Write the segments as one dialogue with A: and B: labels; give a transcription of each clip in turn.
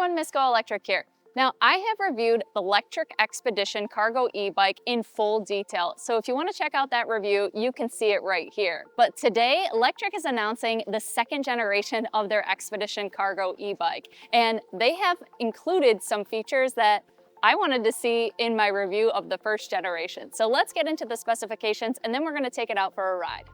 A: everyone, Miss GoElectric here. Now, I have reviewed the Lectric XPedition cargo e-bike in full detail, so if you want to check out that review, you can see it right here. But today, Lectric is announcing the second generation of their XPedition cargo e-bike, and they have included some features that I wanted to see in my review of the first generation. So let's get into the specifications, and then we're going to take it out for a ride.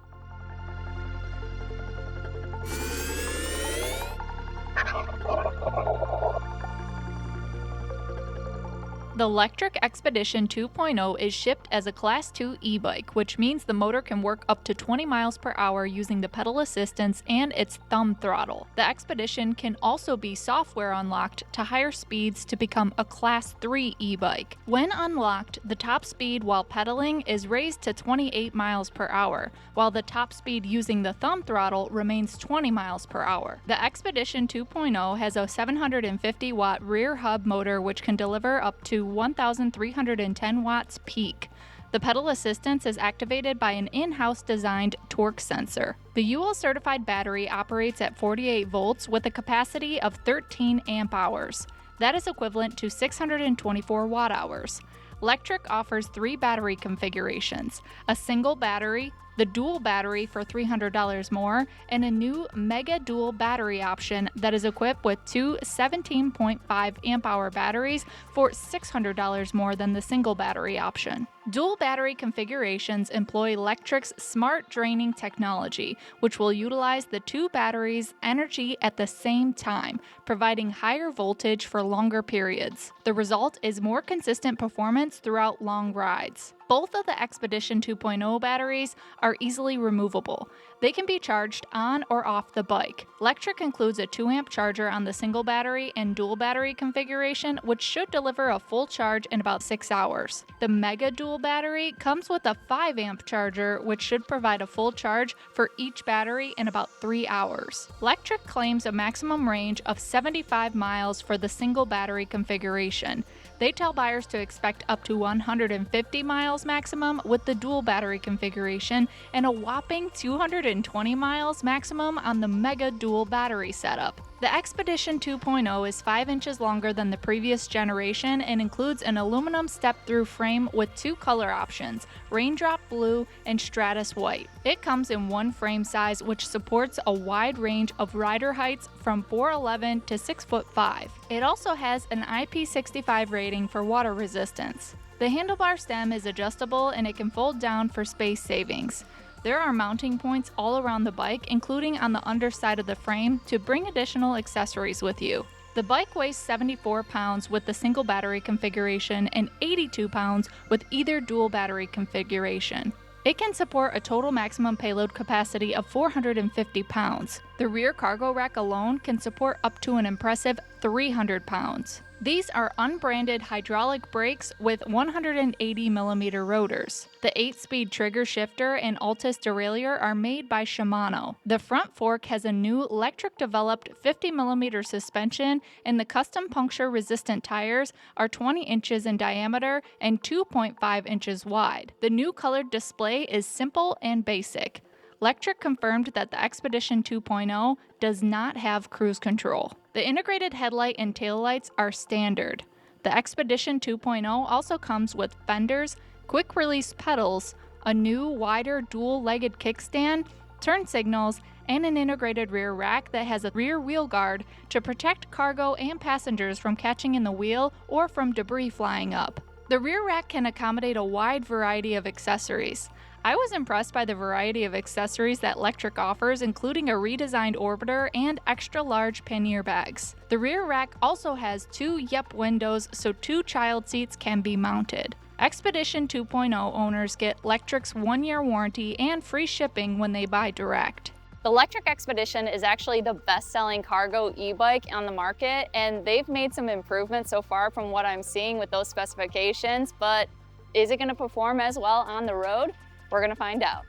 A: The Lectric XPedition 2.0 is shipped as a Class 2 e-bike, which means the motor can work up to 20 miles per hour using the pedal assistance and its thumb throttle. The XPedition can also be software unlocked to higher speeds to become a Class 3 e-bike. When unlocked, the top speed while pedaling is raised to 28 miles per hour, while the top speed using the thumb throttle remains 20 miles per hour. The XPedition 2.0 has a 750-watt rear hub motor which can deliver up to 1,310 watts peak. The pedal assistance is activated by an in-house designed torque sensor. The UL certified battery operates at 48 volts with a capacity of 13 amp hours. That is equivalent to 624 watt hours. Lectric offers 3 battery configurations: a single battery, the dual battery for $300 more, and a new Mega Dual battery option that is equipped with 2 17.5 amp hour batteries for $600 more than the single battery option. Dual battery configurations employ Lectric's smart draining technology, which will utilize the 2 batteries' energy at the same time, providing higher voltage for longer periods. The result is more consistent performance throughout long rides. Both of the XPedition 2.0 batteries are easily removable. They can be charged on or off the bike. Lectric includes a 2-amp charger on the single battery and dual battery configuration, which should deliver a full charge in about 6 hours. The Mega Dual battery comes with a 5-amp charger, which should provide a full charge for each battery in about 3 hours. Lectric claims a maximum range of 75 miles for the single battery configuration. They tell buyers to expect up to 150 miles maximum with the dual battery configuration and a whopping 220 miles maximum on the Mega Dual battery setup. The XPedition 2.0 is 5 inches longer than the previous generation and includes an aluminum step-through frame with 2 color options, Raindrop Blue and Stratus White. It comes in one frame size which supports a wide range of rider heights from 4'11" to 6'5". It also has an IP65 rating for water resistance. The handlebar stem is adjustable and it can fold down for space savings. There are mounting points all around the bike, including on the underside of the frame, to bring additional accessories with you. The bike weighs 74 pounds with the single battery configuration and 82 pounds with either dual battery configuration. It can support a total maximum payload capacity of 450 pounds. The rear cargo rack alone can support up to an impressive 300 pounds. These are unbranded hydraulic brakes with 180mm rotors. The 8-speed trigger shifter and Altus derailleur are made by Shimano. The front fork has a new Lectric-developed 50mm suspension, and the custom puncture-resistant tires are 20 inches in diameter and 2.5 inches wide. The new colored display is simple and basic. Lectric confirmed that the XPedition 2.0 does not have cruise control. The integrated headlight and taillights are standard. The XPedition 2.0 also comes with fenders, quick-release pedals, a new wider dual-legged kickstand, turn signals, and an integrated rear rack that has a rear wheel guard to protect cargo and passengers from catching in the wheel or from debris flying up. The rear rack can accommodate a wide variety of accessories. I was impressed by the variety of accessories that Lectric offers, including a redesigned orbiter and extra-large pannier bags. The rear rack also has 2 YEP windows so 2 child seats can be mounted. XPedition 2.0 owners get Lectric's 1-year warranty and free shipping when they buy direct. The Lectric XPedition is actually the best-selling cargo e-bike on the market, and they've made some improvements so far from what I'm seeing with those specifications, but is it going to perform as well on the road? We're gonna find out.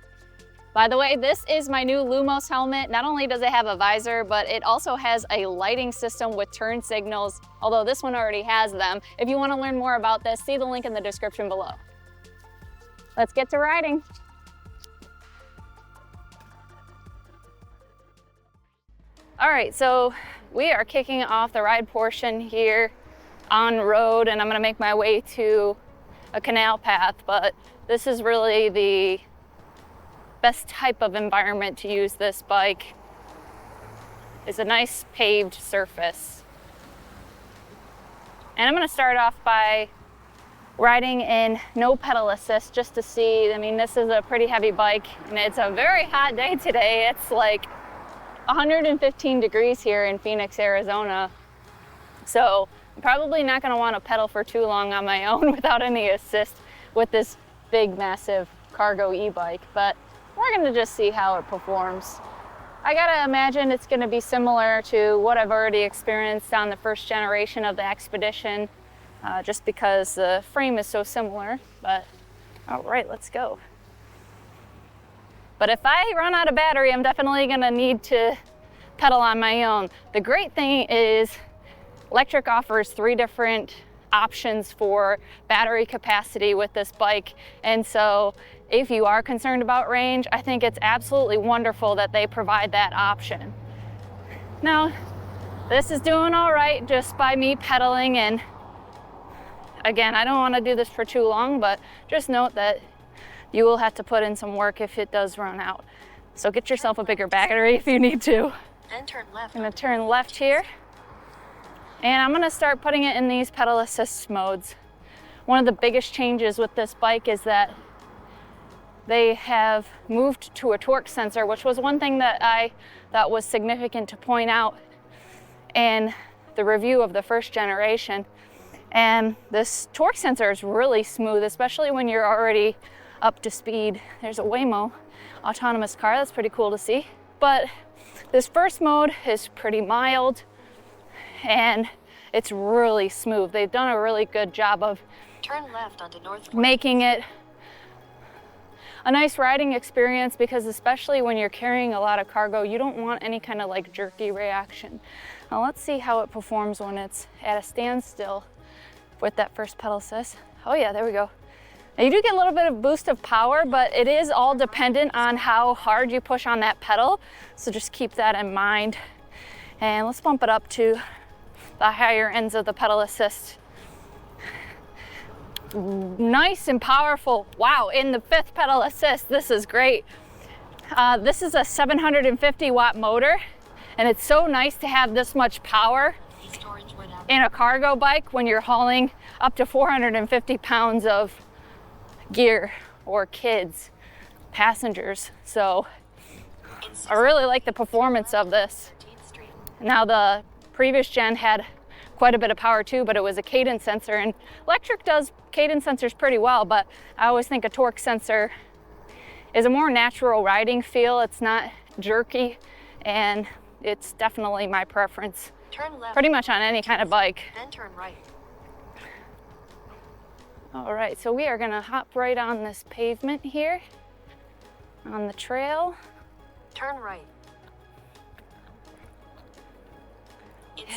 A: By the way, this is my new Lumos helmet. Not only does it have a visor, but it also has a lighting system with turn signals, although this one already has them. If you wanna learn more about this, see the link in the description below. Let's get to riding. All right, so
B: we are kicking off the ride portion here on road, and I'm gonna make my way to a canal path, but this is really the best type of environment to use this bike. It's a nice paved surface. And I'm gonna start off by riding in no pedal assist just to see. I mean, this is a pretty heavy bike and it's a very hot day today. It's like 115 degrees here in Phoenix, Arizona. So I'm probably not gonna wanna pedal for too long on my own without any assist with this big, massive cargo e-bike, but we're gonna just see how it performs. I gotta imagine it's gonna be similar to what I've already experienced on the first generation of the XPedition, just because the frame is so similar, but all right, let's go. But if I run out of battery, I'm definitely gonna need to pedal on my own. The great thing is Lectric offers 3 different options for battery capacity with this bike, and so if you are concerned about range, I think it's absolutely wonderful that they provide that option. Now, this is doing all right just by me pedaling, and again, I don't want to do this for too long, but just note that you will have to put in some work if it does run out. So get yourself a bigger battery if you need to.
C: Then turn left.
B: I'm going to turn left here, and I'm going to start putting it in these pedal assist modes. One of the biggest changes with this bike is that they have moved to a torque sensor, which was one thing that I thought was significant to point out in the review of the first generation. And this torque sensor is really smooth, especially when you're already up to speed. There's a Waymo autonomous car, that's pretty cool to see. But this first mode is pretty mild and it's really smooth. They've done a really good job of
C: Turn left onto North
B: making it a nice riding experience, because especially when you're carrying a lot of cargo, you don't want any kind of like jerky reaction. Now let's see how it performs when it's at a standstill with that first pedal assist. Oh yeah, there we go. Now you do get a little bit of boost of power, but it is all dependent on how hard you push on that pedal. So just keep that in mind. And let's bump it up to the higher ends of the pedal assist. Nice and powerful. Wow, in the 5th pedal assist, this is great. This is a 750 watt motor, and it's so nice to have this much power in a cargo bike when you're hauling up to 450 pounds of gear or kids, passengers. So I really like the performance of this. Now the previous gen had quite a bit of power too, but it was a cadence sensor, and Lectric does cadence sensors pretty well, but I always think a torque sensor is a more natural riding feel. It's not jerky, and it's definitely my preference.
C: Turn left.
B: Pretty much on any kind of bike.
C: Then turn right.
B: All right, so we are gonna hop right on this pavement here on the trail.
C: Turn right.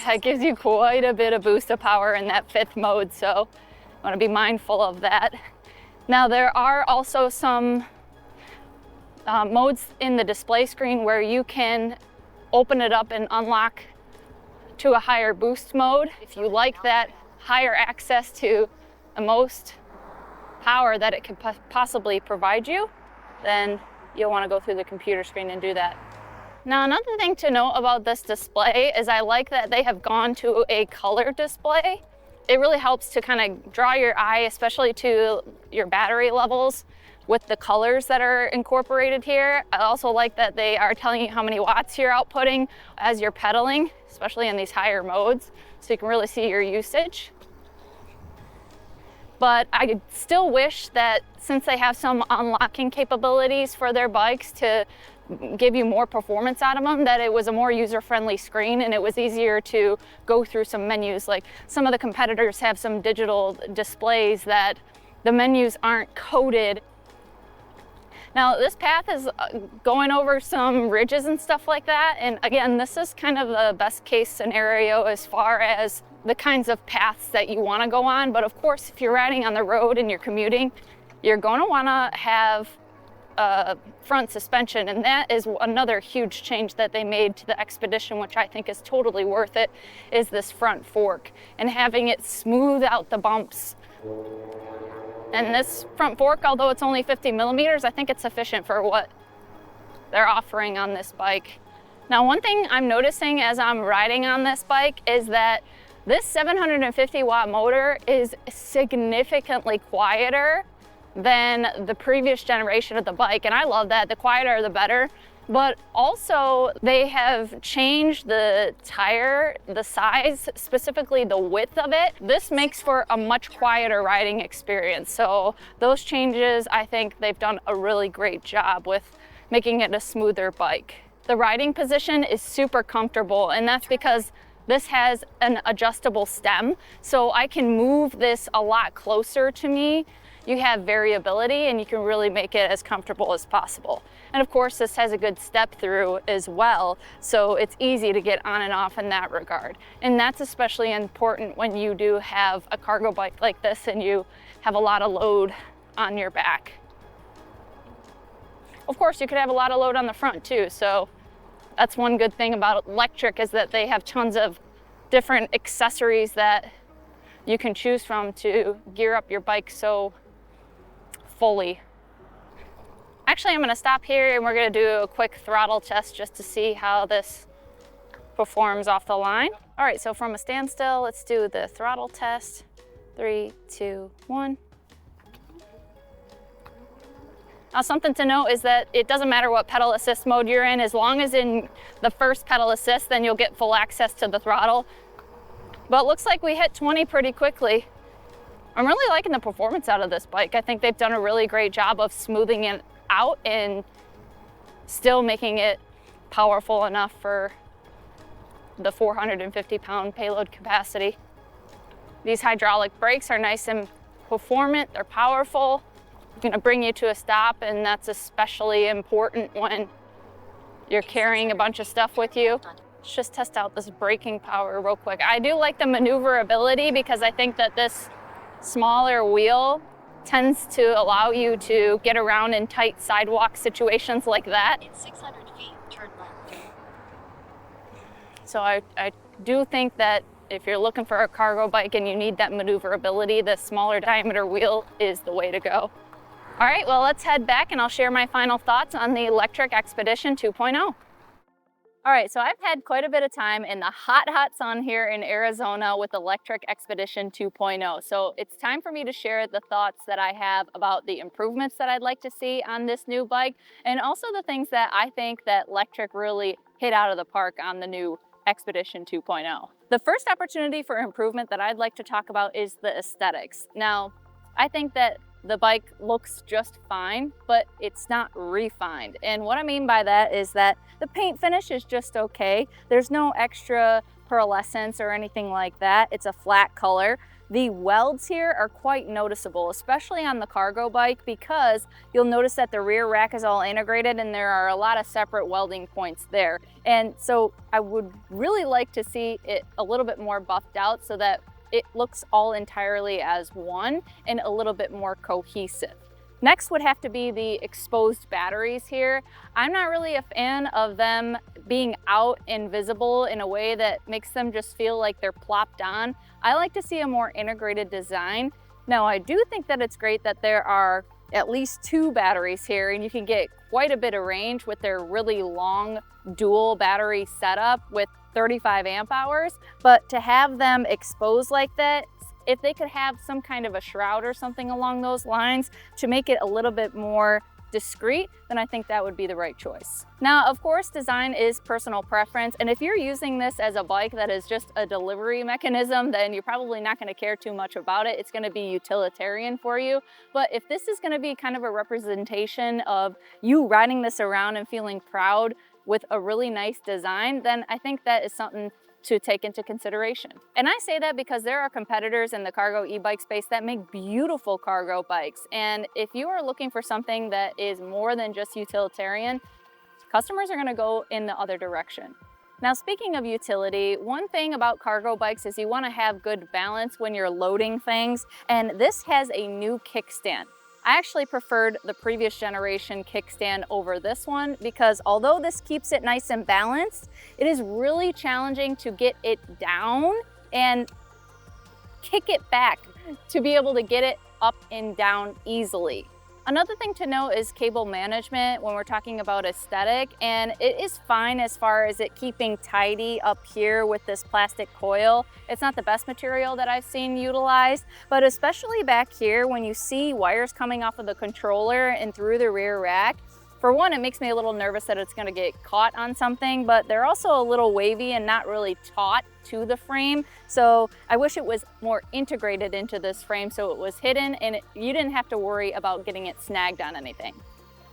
B: That gives you quite a bit of boost of power in that 5th mode, so I want to be mindful of that. Now there are also some modes in the display screen where you can open it up and unlock to a higher boost mode. If you like that higher access to the most power that it could possibly provide you, then you'll want to go through the computer screen and do that. Now, another thing to note about this display is I like that they have gone to a color display. It really helps to kind of draw your eye, especially to your battery levels with the colors that are incorporated here. I also like that they are telling you how many watts you're outputting as you're pedaling, especially in these higher modes, so you can really see your usage. But I still wish that since they have some unlocking capabilities for their bikes to give you more performance out of them, that it was a more user-friendly screen and it was easier to go through some menus. Like some of the competitors have some digital displays that the menus aren't coded. Now this path is going over some ridges and stuff like that, and again, this is kind of the best case scenario as far as the kinds of paths that you want to go on. But of course, if you're riding on the road and you're commuting, you're going to want to have front suspension, and that is another huge change that they made to the Expedition, which I think is totally worth it, is this front fork and having it smooth out the bumps. And this front fork, although it's only 50 millimeters, I think it's sufficient for what they're offering on this bike. Now, one thing I'm noticing as I'm riding on this bike is that this 750 watt motor is significantly quieter than the previous generation of the bike, and I love that. The quieter the better. But also they have changed the tire, the size, specifically the width of it. This makes for a much quieter riding experience. So those changes, I think they've done a really great job with making it a smoother bike. The riding position is super comfortable, and that's because this has an adjustable stem. So I can move this a lot closer to me. You have variability and you can really make it as comfortable as possible. And of course, this has a good step through as well, so it's easy to get on and off in that regard. And that's especially important when you do have a cargo bike like this and you have a lot of load on your back. Of course, you could have a lot of load on the front too, so that's one good thing about Lectric, is that they have tons of different accessories that you can choose from to gear up your bike so fully. Actually, I'm gonna stop here and we're gonna do a quick throttle test just to see how this performs off the line. All right, so from a standstill, let's do the throttle test. 3, 2, 1. Now, something to note is that it doesn't matter what pedal assist mode you're in, as long as in the first pedal assist, then you'll get full access to the throttle. But it looks like we hit 20 pretty quickly. I'm really liking the performance out of this bike. I think they've done a really great job of smoothing it out and still making it powerful enough for the 450-pound payload capacity. These hydraulic brakes are nice and performant, they're powerful. It's gonna bring you to a stop, and that's especially important when you're carrying a bunch of stuff with you. Let's just test out this braking power real quick. I do like the maneuverability because I think that this smaller wheel tends to allow you to get around in tight sidewalk situations like that.
C: In 600 feet, turn left.
B: So I do think that if you're looking for a cargo bike and you need that maneuverability, the smaller diameter wheel is the way to go. All right, well, let's head back and I'll share my final thoughts on the Lectric XPedition 2.0. All right, so I've had quite a bit of time in the hot, hot sun here in Arizona with the Lectric XPedition 2.0. So it's time for me to share the thoughts that I have about the improvements that I'd like to see on this new bike, and also the things that I think that Lectric really hit out of the park on the new XPedition 2.0. The first opportunity for improvement that I'd like to talk about is the aesthetics. Now, I think that the bike looks just fine, but it's not refined. And what I mean by that is that the paint finish is just okay. There's no extra pearlescence or anything like that. It's a flat color. The welds here are quite noticeable, especially on the cargo bike, because you'll notice that the rear rack is all integrated and there are a lot of separate welding points there. And so I would really like to see it a little bit more buffed out so that it looks all entirely as one and a little bit more cohesive. Next would have to be the exposed batteries here. I'm not really a fan of them being out and visible in a way that makes them just feel like they're plopped on. I like to see a more integrated design. Now, I do think that it's great that there are at least 2 batteries here, and you can get quite a bit of range with their really long dual battery setup with 35 amp hours, but to have them exposed like that, if they could have some kind of a shroud or something along those lines to make it a little bit more discreet, then I think that would be the right choice. Now, of course, design is personal preference, and if you're using this as a bike that is just a delivery mechanism, then you're probably not going to care too much about it. It's going to be utilitarian for you. But if this is going to be kind of a representation of you riding this around and feeling proud with a really nice design, then I think that is something to take into consideration. And I say that because there are competitors in the cargo e-bike space that make beautiful cargo bikes. And if you are looking for something that is more than just utilitarian, customers are gonna go in the other direction. Now, speaking of utility, one thing about cargo bikes is you wanna have good balance when you're loading things. And this has a new kickstand. I actually preferred the previous generation kickstand over this one because although this keeps it nice and balanced, it is really challenging to get it down and kick it back to be able to get it up and down easily. Another thing to note is cable management when we're talking about aesthetic, and it is fine as far as it keeping tidy up here with this plastic coil. It's not the best material that I've seen utilized, but especially back here when you see wires coming off of the controller and through the rear rack, for one, it makes me a little nervous that it's gonna get caught on something, but they're also a little wavy and not really taut to the frame. So I wish it was more integrated into this frame so it was hidden and you didn't have to worry about getting it snagged on anything.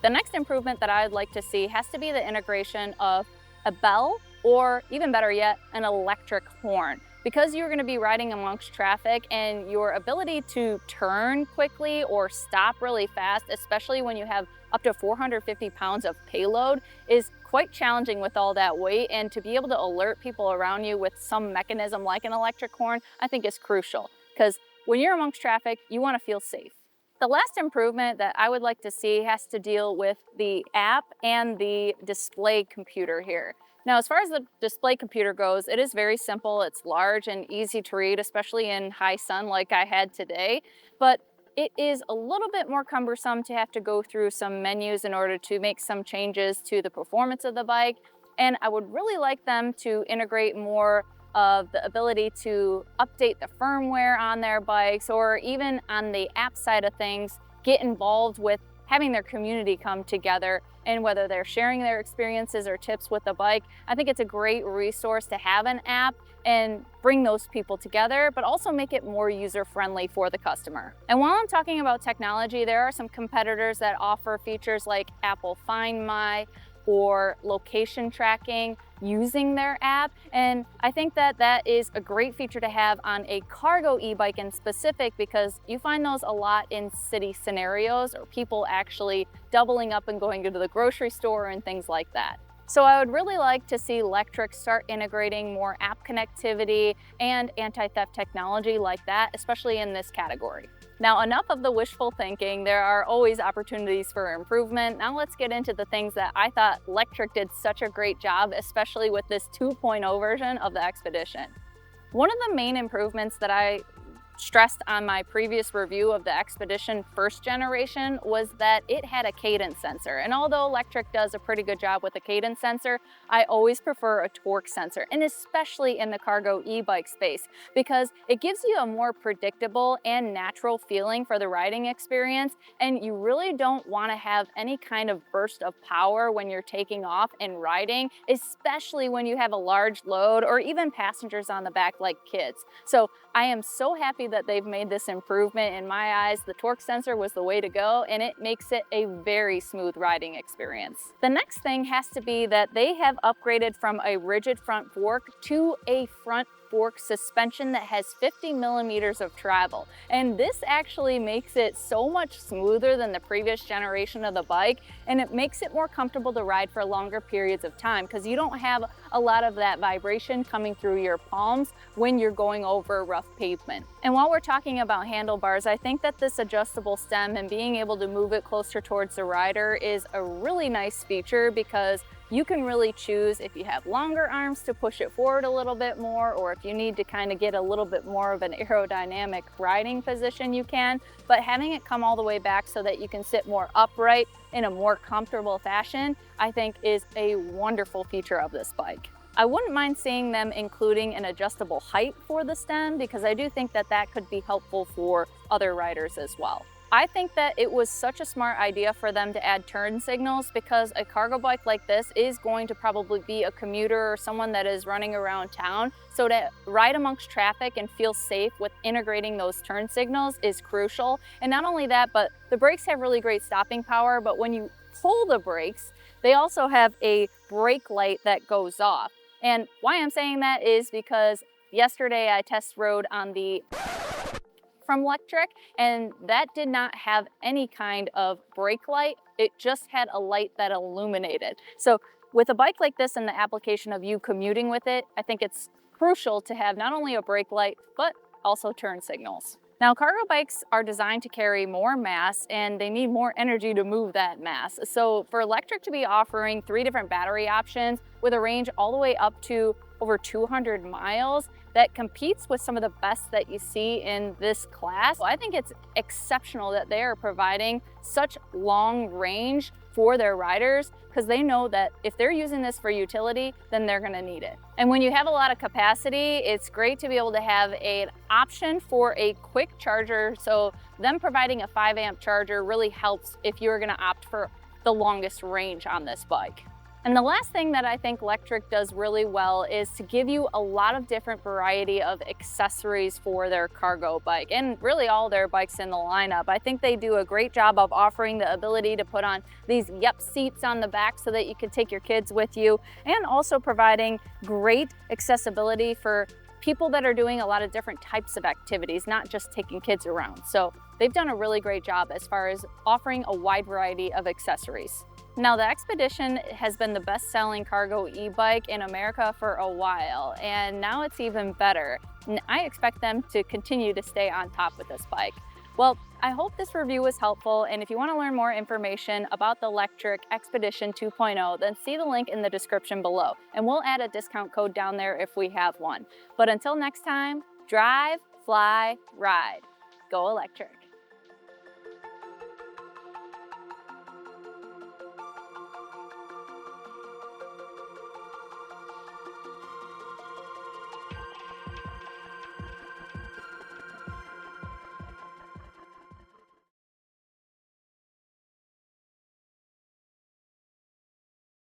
B: The next improvement that I'd like to see has to be the integration of a bell, or even better yet, an electric horn. Because you're gonna be riding amongst traffic and your ability to turn quickly or stop really fast, especially when you have up to 450 pounds of payload, is quite challenging with all that weight. And to be able to alert people around you with some mechanism like an electric horn, I think is crucial. Because when you're amongst traffic, you wanna feel safe. The last improvement that I would like to see has to deal with the app and the display computer here. Now, as far as the display computer goes, it is very simple. It's large and easy to read, especially in high sun like I had today. But it is a little bit more cumbersome to have to go through some menus in order to make some changes to the performance of the bike. And I would really like them to integrate more of the ability to update the firmware on their bikes, or even on the app side of things, get involved with having their community come together, and whether they're sharing their experiences or tips with the bike. I think it's a great resource to have an app and bring those people together, but also make it more user-friendly for the customer. And while I'm talking about technology, there are some competitors that offer features like Apple Find My or location tracking using their app. And I think that that is a great feature to have on a cargo e-bike in specific, because you find those a lot in city scenarios or people actually doubling up and going to the grocery store and things like that. So I would really like to see Lectric start integrating more app connectivity and anti-theft technology like that, especially in this category. Now, enough of the wishful thinking. There are always opportunities for improvement. Now let's get into the things that I thought Lectric did such a great job, especially with this 2.0 version of the XPedition. One of the main improvements that I stressed on my previous review of the XPedition first generation was that it had a cadence sensor. And although Lectric does a pretty good job with the cadence sensor, I always prefer a torque sensor, and especially in the cargo e-bike space, because it gives you a more predictable and natural feeling for the riding experience. And you really don't want to have any kind of burst of power when you're taking off and riding, especially when you have a large load or even passengers on the back like kids. So I am so happy that they've made this improvement. In my eyes, the torque sensor was the way to go, and it makes it a very smooth riding experience. The next thing has to be that they have upgraded from a rigid front fork to a front fork suspension that has 50 millimeters of travel. And this actually makes it so much smoother than the previous generation of the bike, and it makes it more comfortable to ride for longer periods of time, because you don't have a lot of that vibration coming through your palms when you're going over rough pavement. And while we're talking about handlebars, I think that this adjustable stem and being able to move it closer towards the rider is a really nice feature, because you can really choose if you have longer arms to push it forward a little bit more, or if you need to kind of get a little bit more of an aerodynamic riding position, you can. But having it come all the way back so that you can sit more upright in a more comfortable fashion, I think is a wonderful feature of this bike. I wouldn't mind seeing them including an adjustable height for the stem, because I do think that that could be helpful for other riders as well. I think that it was such a smart idea for them to add turn signals, because a cargo bike like this is going to probably be a commuter or someone that is running around town. So to ride amongst traffic and feel safe with integrating those turn signals is crucial. And not only that, but the brakes have really great stopping power, but when you pull the brakes, they also have a brake light that goes off. And why I'm saying that is because yesterday I test rode on the from Lectric, and that did not have any kind of brake light. It just had a light that illuminated. So with a bike like this and the application of you commuting with it, I think it's crucial to have not only a brake light, but also turn signals. Now, cargo bikes are designed to carry more mass and they need more energy to move that mass. So for Lectric to be offering 3 different battery options with a range all the way up to over 200 miles that competes with some of the best that you see in this class, I think it's exceptional that they are providing such long range for their riders, because they know that if they're using this for utility, then they're gonna need it. And when you have a lot of capacity, it's great to be able to have an option for a quick charger. So them providing a 5 amp charger really helps if you're gonna opt for the longest range on this bike. And the last thing that I think Lectric does really well is to give you a lot of different variety of accessories for their cargo bike, and really all their bikes in the lineup. I think they do a great job of offering the ability to put on these seats on the back so that you can take your kids with you, and also providing great accessibility for people that are doing a lot of different types of activities, not just taking kids around. So they've done a really great job as far as offering a wide variety of accessories. Now, the XPedition has been the best-selling cargo e-bike in America for a while, and now it's even better. And I expect them to continue to stay on top with this bike. Well, I hope this review was helpful, and if you want to learn more information about the Lectric XPedition 2.0, then see the link in the description below, and we'll add a discount code down there if we have one. But until next time, drive, fly, ride. Go electric.